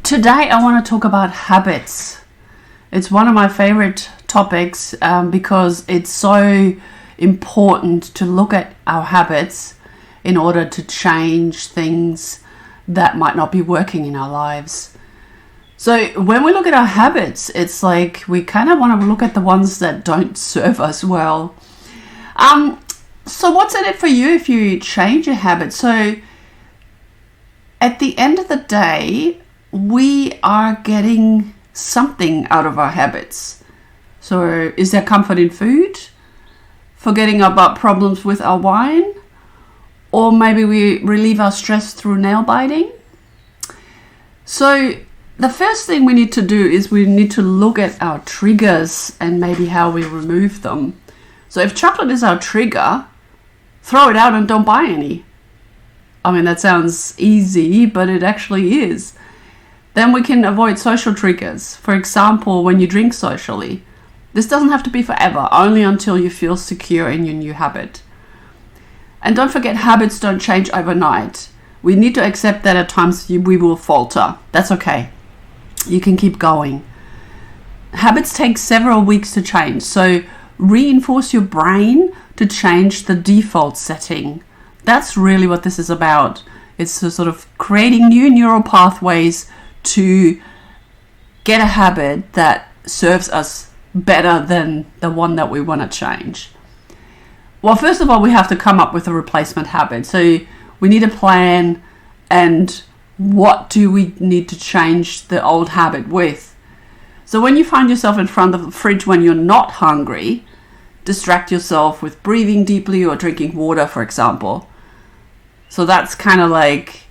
Today I want to talk about habits. It's one of my favorite topics because it's so important to look at our habits in order to change things that might not be working in our lives. So when we look at our habits, it's like we kind of want to look at the ones that don't serve us well. So what's in it for you if you change your habit? So at the end of the day, we are getting something out of our habits. So is there comfort in food? Forgetting about problems with our wine? Or maybe we relieve our stress through nail biting? So the first thing we need to do is we need to look at our triggers and maybe how we remove them. So if chocolate is our trigger, throw it out and don't buy any. I mean, that sounds easy, but it actually is. Then we can avoid social triggers. For example, when you drink socially. This doesn't have to be forever, only until you feel secure in your new habit. And don't forget, habits don't change overnight. We need to accept that at times we will falter. That's okay. You can keep going. Habits take several weeks to change, so reinforce your brain to change the default setting. That's really what this is about. It's a sort of creating new neural pathways to get a habit that serves us better than the one that we want to change. Well, first of all, we have to come up with a replacement habit. So we need a plan, and what do we need to change the old habit with? So when you find yourself in front of the fridge when you're not hungry, distract yourself with breathing deeply or drinking water, for example. So that's kind of like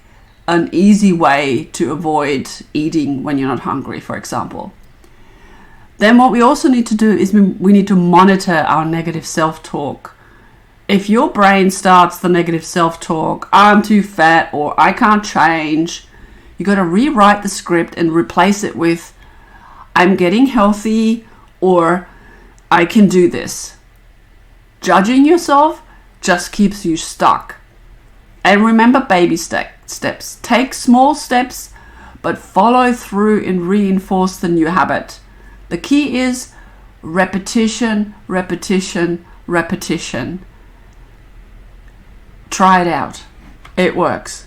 an easy way to avoid eating when you're not hungry, for example. Then what we also need to do is we need to monitor our negative self-talk. If your brain starts the negative self-talk, I'm too fat or I can't change, you got to rewrite the script and replace it with I'm getting healthy or I can do this. Judging yourself just keeps you stuck. And remember baby steps. Take small steps, but follow through and reinforce the new habit. The key is repetition, repetition, repetition. Try it out. It works.